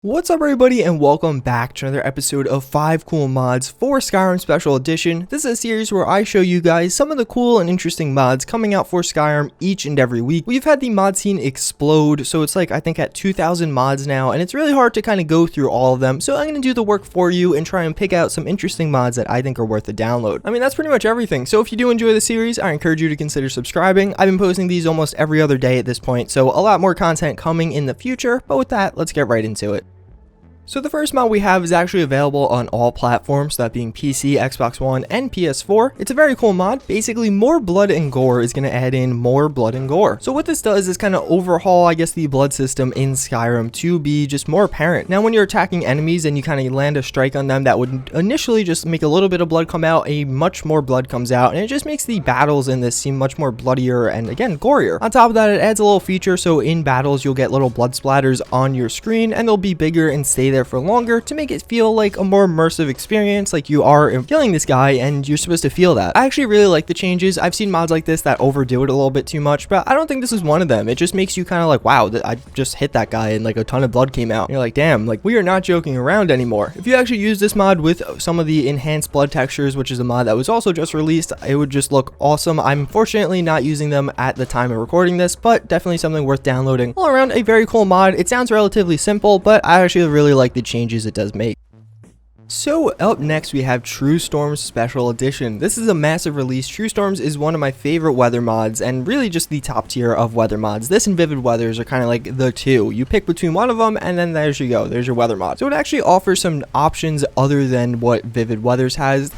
What's up everybody and welcome back to another episode of 5 cool mods for Skyrim Special Edition. This is a series where I show you guys some of the cool and interesting mods coming out for Skyrim each and every week. We've had the mod scene explode, so it's like I think at 2,000 mods now, and it's really hard to kind of go through all of them. So I'm going to do the work for you and try and pick out some interesting mods that I think are worth a download. I mean, that's pretty much everything. So if you do enjoy the series, I encourage you to consider subscribing. I've been posting these almost every other day at this point, so a lot more content coming in the future. But with that, let's get right into it. So the first mod we have is actually available on all platforms, that being PC, Xbox One, and PS4. It's a very cool mod. Basically, more blood and gore is going to add in more blood and gore. So what this does is kind of overhaul, I guess, the blood system in Skyrim to be just more apparent. Now, when you're attacking enemies and you kind of land a strike on them that would initially just make a little bit of blood come out, a much more blood comes out, and it just makes the battles in this seem much more bloodier and, again, gorier. On top of that, it adds a little feature, so in battles, you'll get little blood splatters on your screen, and they'll be bigger and stay there for longer to make it feel like a more immersive experience, like you are killing this guy and you're supposed to feel that. I actually really like the changes. I've seen mods like this that overdo it a little bit too much, but I don't think this is one of them. It just makes you kind of like, wow, I just hit that guy and like a ton of blood came out. And you're like, damn, like we are not joking around anymore. If you actually use this mod with some of the enhanced blood textures, which is a mod that was also just released, it would just look awesome. I'm fortunately not using them at the time of recording this, but definitely something worth downloading. All around a very cool mod. It sounds relatively simple, but I actually really like the changes it does make. So up next we have True Storms Special Edition. This is a massive release. True Storms is one of my favorite weather mods and really just the top tier of weather mods. This and Vivid Weathers are kind of like the two. You pick between one of them and then there's you go. There's your weather mod. So it actually offers some options other than what Vivid Weathers has.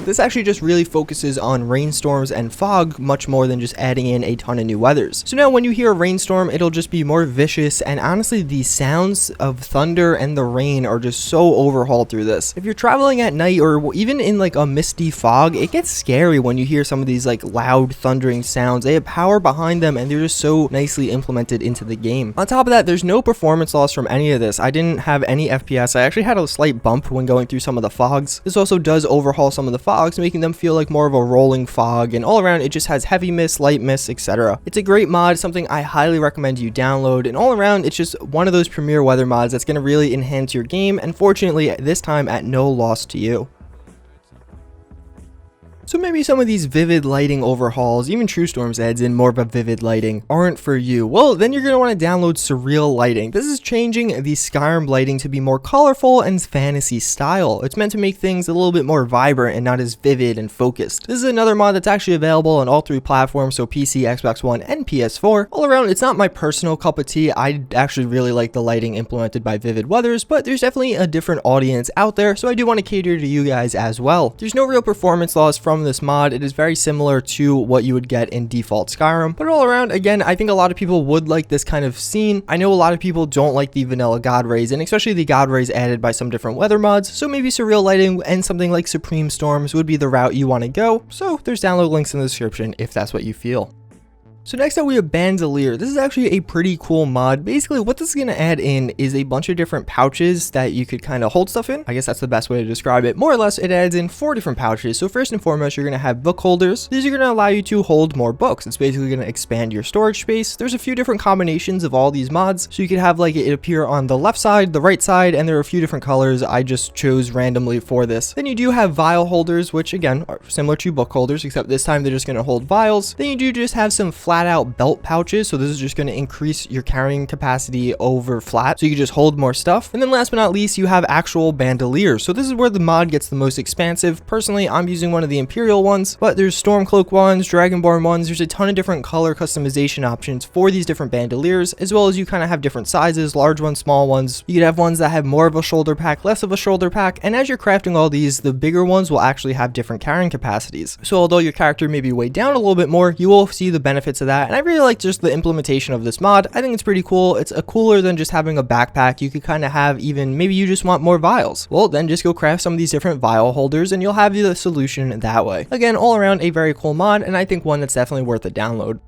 This actually just really focuses on rainstorms and fog much more than just adding in a ton of new weathers. So now when you hear a rainstorm, it'll just be more vicious, and honestly the sounds of thunder and the rain are just so overhauled through this. If you're traveling at night or even in like a misty fog, it gets scary when you hear some of these like loud thundering sounds. They have power behind them and they're just so nicely implemented into the game. On top of that, there's no performance loss from any of this. I didn't have any FPS. I actually had a slight bump when going through some of the fogs. This also does overhaul some of the fogs, making them feel like more of a rolling fog, and all around it just has heavy mist, light mist, etc. It's a great mod, something I highly recommend you download, and all around it's just one of those premier weather mods that's going to really enhance your game, and fortunately this time at no loss to you. So maybe some of these vivid lighting overhauls, even True Storms adds in more of a vivid lighting, aren't for you. Well, then you're going to want to download Surreal Lighting. This is changing the Skyrim lighting to be more colorful and fantasy style. It's meant to make things a little bit more vibrant and not as vivid and focused. This is another mod that's actually available on all three platforms, so PC, Xbox One, and PS4. All around, it's not my personal cup of tea. I actually really like the lighting implemented by Vivid Weathers, but there's definitely a different audience out there, so I do want to cater to you guys as well. There's no real performance loss from this mod. It is very similar to what you would get in default Skyrim, but all around, again, I think a lot of people would like this kind of scene. I know a lot of people don't like the vanilla god rays, and especially the god rays added by some different weather mods, so maybe Surreal Lighting and something like Supreme Storms would be the route you want to go. So there's download links in the description if that's what you feel. So next up we have Bandelier. This is actually a pretty cool mod. Basically what this is going to add in is a bunch of different pouches that you could kind of hold stuff in. I guess that's the best way to describe it. More or less it adds in 4 different pouches. So first and foremost you're going to have book holders. These are going to allow you to hold more books. It's basically going to expand your storage space. There's a few different combinations of all these mods. So you could have like it appear on the left side, the right side, and there are a few different colors. I just chose randomly for this. Then you do have vial holders, which again are similar to book holders, except this time they're just going to hold vials. Then you do just have some flat out belt pouches, so this is just going to increase your carrying capacity over flat, so you can just hold more stuff. And then last but not least, you have actual bandoliers. So this is where the mod gets the most expansive. Personally, I'm using one of the Imperial ones, but there's Stormcloak ones, Dragonborn ones. There's a ton of different color customization options for these different bandoliers, as well as you kind of have different sizes, large ones, small ones. You could have ones that have more of a shoulder pack, less of a shoulder pack, and as you're crafting all these, the bigger ones will actually have different carrying capacities. So although your character may be weighed down a little bit more, you will see the benefits of that, and I really like just the implementation of this mod. I think it's pretty cool. It's cooler than just having a backpack. You could kind of have even, maybe you just want more vials. Well, then just go craft some of these different vial holders and you'll have the solution that way. Again, all around a very cool mod, and I think one that's definitely worth a download.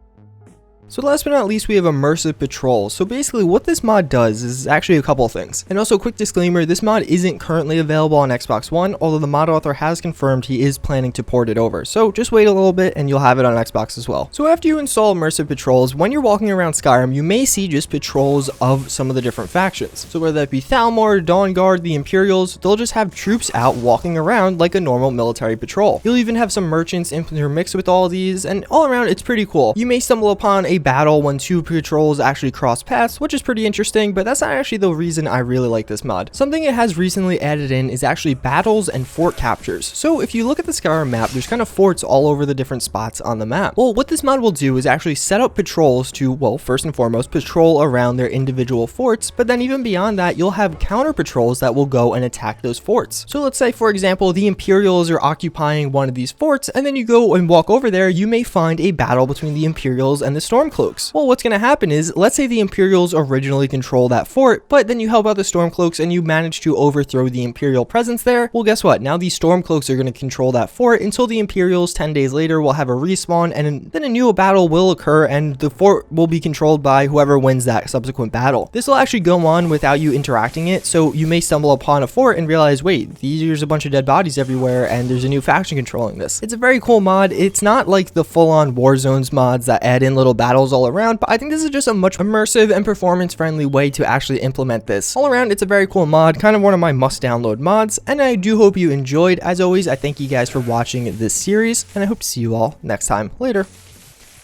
So last but not least, we have Immersive Patrols. So basically what this mod does is actually a couple of things. And also, quick disclaimer, this mod isn't currently available on Xbox One, although the mod author has confirmed he is planning to port it over. So just wait a little bit and you'll have it on Xbox as well. So after you install Immersive Patrols, when you're walking around Skyrim, you may see just patrols of some of the different factions. So whether that be Thalmor, Dawn Guard, the Imperials, they'll just have troops out walking around like a normal military patrol. You'll even have some merchants intermixed with all of these, and all around it's pretty cool. You may stumble upon a battle when two patrols actually cross paths, which is pretty interesting, but that's not actually the reason I really like this mod. Something it has recently added in is actually battles and fort captures. So if you look at the Skyrim map, there's kind of forts all over the different spots on the map. Well, what this mod will do is actually set up patrols to, well, first and foremost, patrol around their individual forts, but then even beyond that, you'll have counter patrols that will go and attack those forts. So let's say, for example, the Imperials are occupying one of these forts, and then you go and walk over there, you may find a battle between the Imperials and the Stormcloaks. Well, what's going to happen is, let's say the Imperials originally control that fort, but then you help out the Stormcloaks and you manage to overthrow the Imperial presence there. Well, guess what? Now the Stormcloaks are going to control that fort until the Imperials 10 days later will have a respawn, and then a new battle will occur and the fort will be controlled by whoever wins that subsequent battle. This will actually go on without you interacting it, so you may stumble upon a fort and realize, wait, there's a bunch of dead bodies everywhere and there's a new faction controlling this. It's a very cool mod. It's not like the full-on Warzones mods that add in little battles all around, but I think this is just a much immersive and performance-friendly way to actually implement this. All around, it's a very cool mod, kind of one of my must-download mods, and I do hope you enjoyed. As always, I thank you guys for watching this series, and I hope to see you all next time. Later.